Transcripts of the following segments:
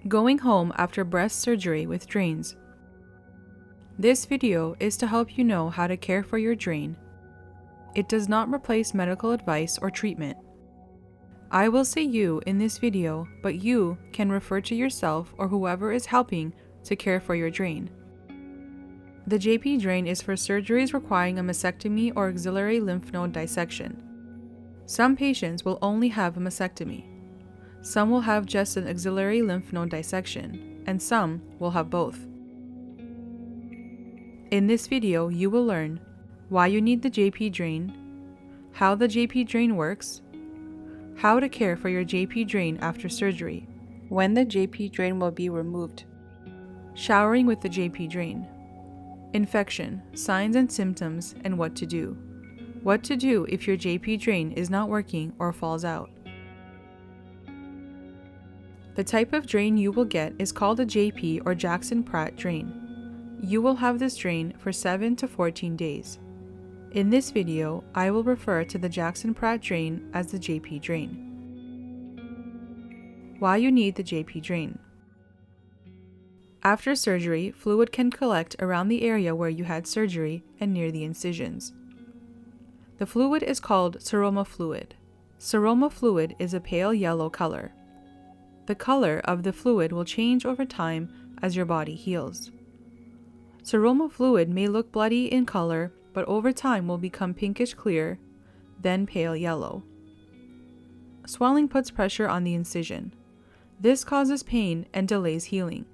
Going home after breast surgery with drains. This video is to help you know how to care for your drain. It does not replace medical advice or treatment. I will say you in this video, but you can refer to yourself or whoever is helping to care for your drain. The JP drain is for surgeries requiring a mastectomy or axillary lymph node dissection. Some patients will only have a mastectomy. Some will have just an axillary lymph node dissection, and some will have both. In this video, you will learn why you need the JP drain, how the JP drain works, how to care for your JP drain after surgery, when the JP drain will be removed, showering with the JP drain, infection, signs and symptoms, and what to do if your JP drain is not working or falls out. The type of drain you will get is called a JP or Jackson-Pratt drain. You will have this drain for 7 to 14 days. In this video, I will refer to the Jackson-Pratt drain as the JP drain. Why you need the JP drain. After surgery, fluid can collect around the area where you had surgery and near the incisions. The fluid is called seroma fluid. Seroma fluid is a pale yellow color. The color of the fluid will change over time as your body heals. Seroma fluid may look bloody in color, but over time will become pinkish clear, then pale yellow. Swelling puts pressure on the incision. This causes pain and delays healing.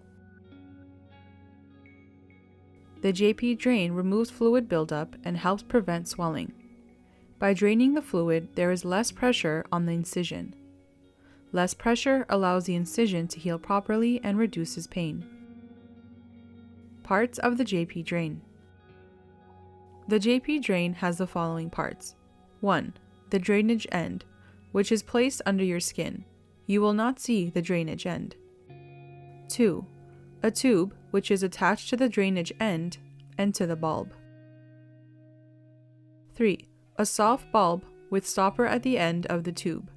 The JP drain removes fluid buildup and helps prevent swelling. By draining the fluid, there is less pressure on the incision. Less pressure allows the incision to heal properly and reduces pain. Parts of the JP drain. The JP drain has the following parts. 1. The drainage end, which is placed under your skin. You will not see the drainage end. 2. A tube, which is attached to the drainage end and to the bulb. 3. A soft bulb with stopper at the end of the tube.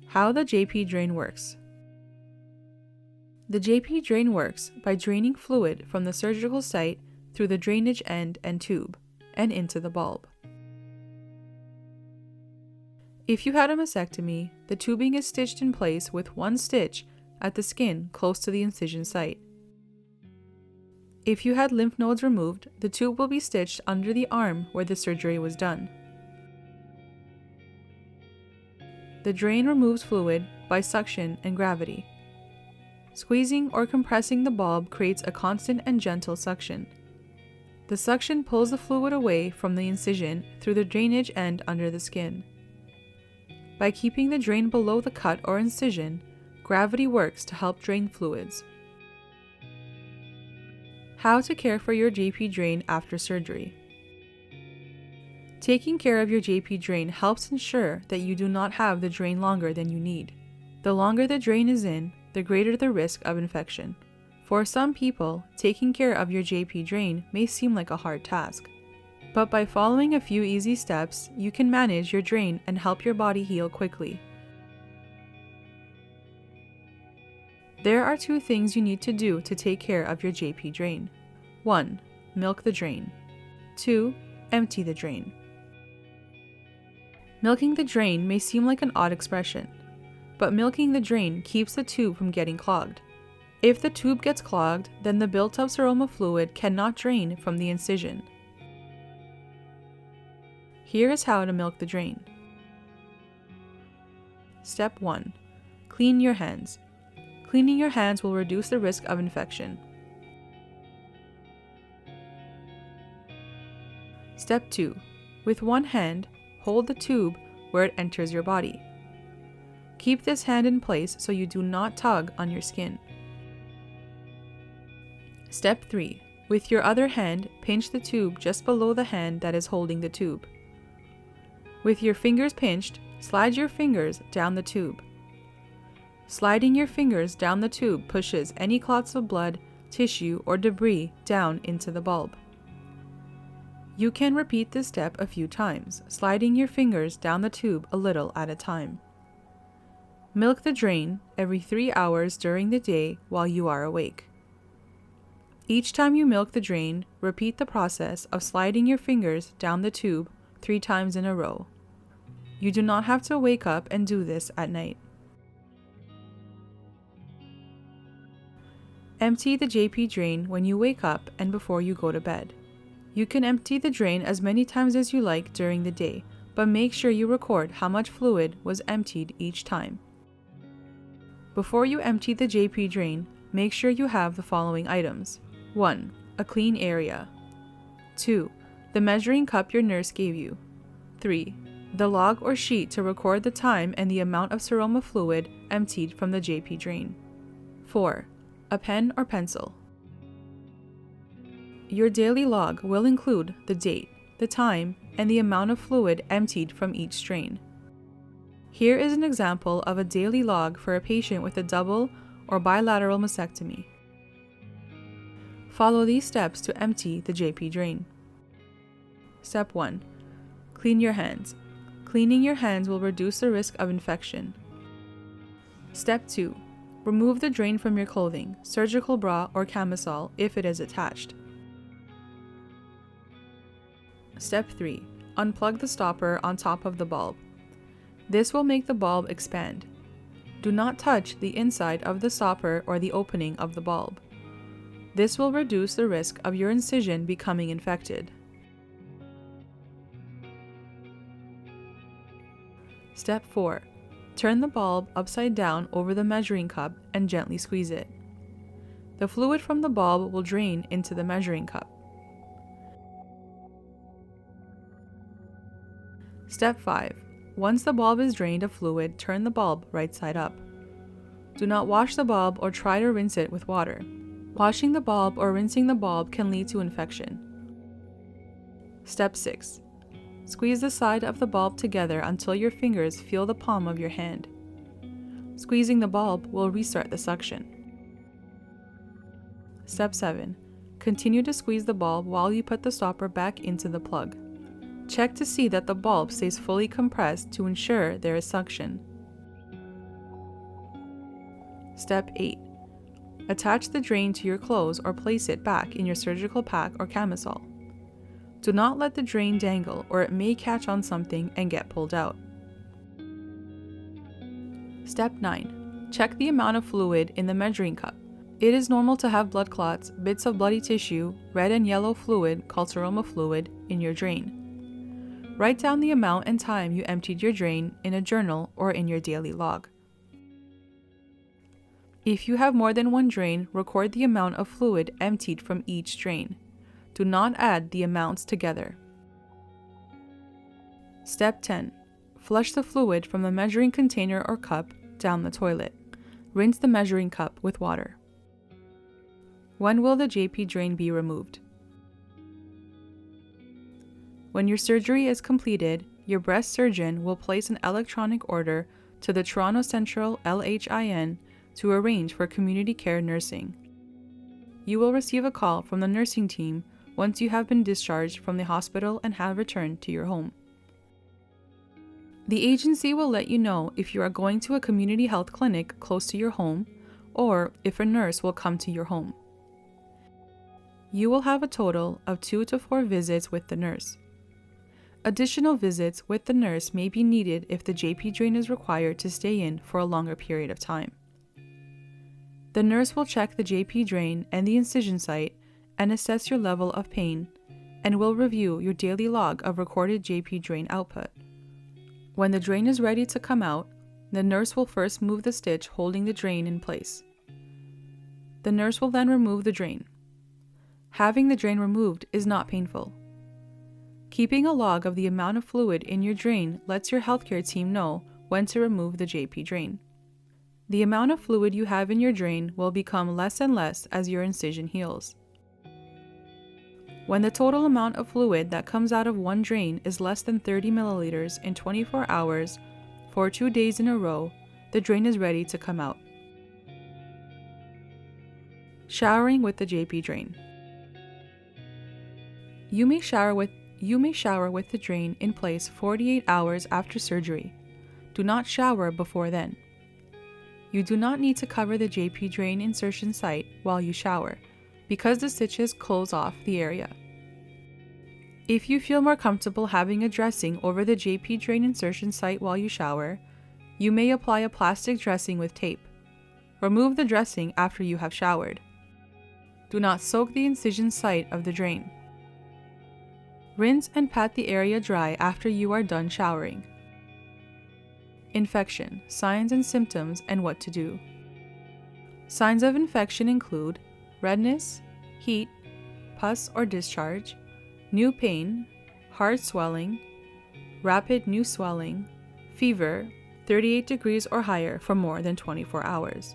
How the JP drain works. The JP drain works by draining fluid from the surgical site through the drainage end and tube, and into the bulb. If you had a mastectomy, the tubing is stitched in place with one stitch at the skin close to the incision site. If you had lymph nodes removed, the tube will be stitched under the arm where the surgery was done. The drain removes fluid by suction and gravity. Squeezing or compressing the bulb creates a constant and gentle suction. The suction pulls the fluid away from the incision through the drainage end under the skin. By keeping the drain below the cut or incision, gravity works to help drain fluids. How to care for your JP drain after surgery. Taking care of your JP drain helps ensure that you do not have the drain longer than you need. The longer the drain is in, the greater the risk of infection. For some people, taking care of your JP drain may seem like a hard task. But by following a few easy steps, you can manage your drain and help your body heal quickly. There are 2 things you need to do to take care of your JP drain. 1. Milk the drain. 2. Empty the drain. Milking the drain may seem like an odd expression, but milking the drain keeps the tube from getting clogged. If the tube gets clogged, then the built-up seroma fluid cannot drain from the incision. Here is how to milk the drain. Step 1. Clean your hands. Cleaning your hands will reduce the risk of infection. Step 2. With one hand, hold the tube where it enters your body. Keep this hand in place so you do not tug on your skin. Step 3. With your other hand, pinch the tube just below the hand that is holding the tube. With your fingers pinched, slide your fingers down the tube. Sliding your fingers down the tube pushes any clots of blood, tissue, or debris down into the bulb. You can repeat this step a few times, sliding your fingers down the tube a little at a time. Milk the drain every 3 hours during the day while you are awake. Each time you milk the drain, repeat the process of sliding your fingers down the tube 3 times in a row. You do not have to wake up and do this at night. Empty the JP drain when you wake up and before you go to bed. You can empty the drain as many times as you like during the day, but make sure you record how much fluid was emptied each time. Before you empty the JP drain, make sure you have the following items. 1. A clean area. 2. The measuring cup your nurse gave you. 3. The log or sheet to record the time and the amount of seroma fluid emptied from the JP drain. 4. A pen or pencil. Your daily log will include the date, the time, and the amount of fluid emptied from each drain. Here is an example of a daily log for a patient with a double or bilateral mastectomy. Follow these steps to empty the JP drain. Step 1. Clean your hands. Cleaning your hands will reduce the risk of infection. Step 2. Remove the drain from your clothing, surgical bra or camisole if it is attached. Step 3. Unplug the stopper on top of the bulb. This will make the bulb expand. Do not touch the inside of the stopper or the opening of the bulb. This will reduce the risk of your incision becoming infected. Step 4. Turn the bulb upside down over the measuring cup and gently squeeze it. The fluid from the bulb will drain into the measuring cup. Step 5. Once the bulb is drained of fluid, turn the bulb right side up. Do not wash the bulb or try to rinse it with water. Washing the bulb or rinsing the bulb can lead to infection. Step 6. Squeeze the side of the bulb together until your fingers feel the palm of your hand. Squeezing the bulb will restart the suction. Step 7. Continue to squeeze the bulb while you put the stopper back into the plug. Check to see that the bulb stays fully compressed to ensure there is suction. Step 8. Attach the drain to your clothes or place it back in your surgical pack or camisole. Do not let the drain dangle or it may catch on something and get pulled out. Step 9. Check the amount of fluid in the measuring cup. It is normal to have blood clots, bits of bloody tissue, red and yellow fluid called seroma fluid in your drain. Write down the amount and time you emptied your drain in a journal or in your daily log. If you have more than one drain, record the amount of fluid emptied from each drain. Do not add the amounts together. Step 10. Flush the fluid from the measuring container or cup down the toilet. Rinse the measuring cup with water. When will the JP drain be removed? When your surgery is completed, your breast surgeon will place an electronic order to the Toronto Central LHIN to arrange for community care nursing. You will receive a call from the nursing team once you have been discharged from the hospital and have returned to your home. The agency will let you know if you are going to a community health clinic close to your home or if a nurse will come to your home. You will have a total of 2 to 4 visits with the nurse. Additional visits with the nurse may be needed if the JP drain is required to stay in for a longer period of time. The nurse will check the JP drain and the incision site and assess your level of pain and will review your daily log of recorded JP drain output. When the drain is ready to come out, the nurse will first move the stitch holding the drain in place. The nurse will then remove the drain. Having the drain removed is not painful. Keeping a log of the amount of fluid in your drain lets your healthcare team know when to remove the JP drain. The amount of fluid you have in your drain will become less and less as your incision heals. When the total amount of fluid that comes out of one drain is less than 30 milliliters in 24 hours for 2 days in a row, the drain is ready to come out. Showering with the JP drain. You may shower with the drain in place 48 hours after surgery. Do not shower before then. You do not need to cover the JP drain insertion site while you shower, because the stitches close off the area. If you feel more comfortable having a dressing over the JP drain insertion site while you shower, you may apply a plastic dressing with tape. Remove the dressing after you have showered. Do not soak the incision site of the drain. Rinse and pat the area dry after you are done showering. Infection, signs and symptoms, and what to do. Signs of infection include redness, heat, pus or discharge, new pain, hard swelling, rapid new swelling, fever, 38 degrees or higher for more than 24 hours.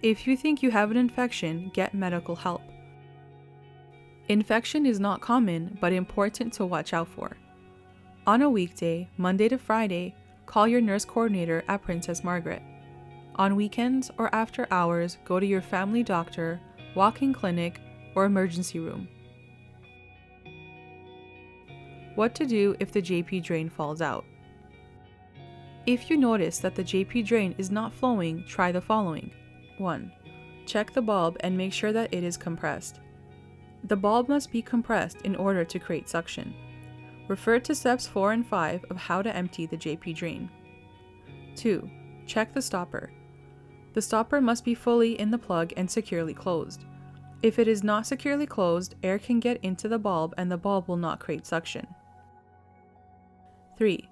If you think you have an infection, get medical help. Infection is not common but important to watch out for. On a weekday, Monday to Friday, call your nurse coordinator at Princess Margaret. On weekends or after hours, go to your family doctor, walk-in clinic, or emergency room. What to do if the JP drain falls out. If you notice that the JP drain is not flowing, try the following. 1. Check the bulb and make sure that it is compressed. The bulb must be compressed in order to create suction. Refer to steps 4 and 5 of how to empty the JP drain. 2. Check the stopper. The stopper must be fully in the plug and securely closed. If it is not securely closed, air can get into the bulb and the bulb will not create suction. 3.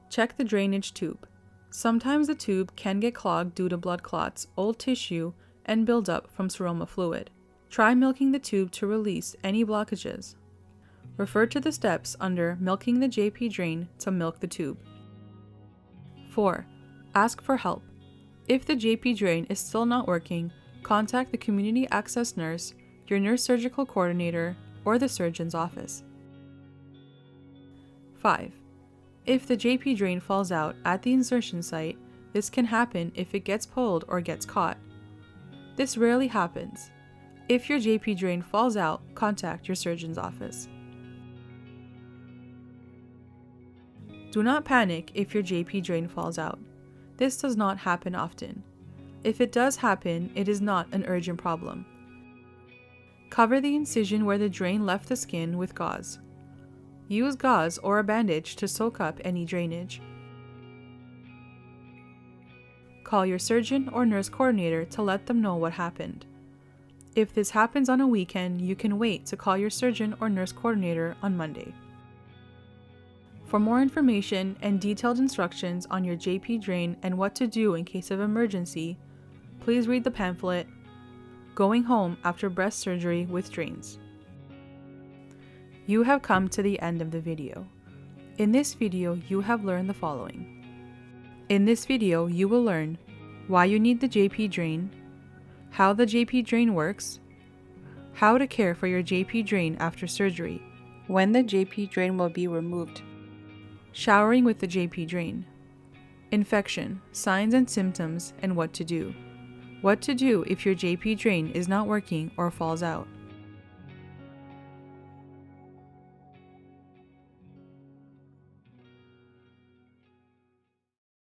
Check the drainage tube. Sometimes the tube can get clogged due to blood clots, old tissue, and buildup from seroma fluid. Try milking the tube to release any blockages. Refer to the steps under Milking the JP drain to milk the tube. 4. Ask for help. If the JP drain is still not working, contact the community access nurse, your nurse surgical coordinator, or the surgeon's office. 5. If the JP drain falls out at the insertion site, this can happen if it gets pulled or gets caught. This rarely happens. If your JP drain falls out, contact your surgeon's office. Do not panic if your JP drain falls out. This does not happen often. If it does happen, it is not an urgent problem. Cover the incision where the drain left the skin with gauze. Use gauze or a bandage to soak up any drainage. Call your surgeon or nurse coordinator to let them know what happened. If this happens on a weekend, you can wait to call your surgeon or nurse coordinator on Monday. For more information and detailed instructions on your JP drain and what to do in case of emergency, please read the pamphlet, Going Home After Breast Surgery with Drains. You have come to the end of the video. In this video, you have learned the following. In this video, you will learn why you need the JP drain, how the JP drain works, how to care for your JP drain after surgery, when the JP drain will be removed, showering with the JP drain, infection, signs and symptoms, and what to do. What to do if your JP drain is not working or falls out.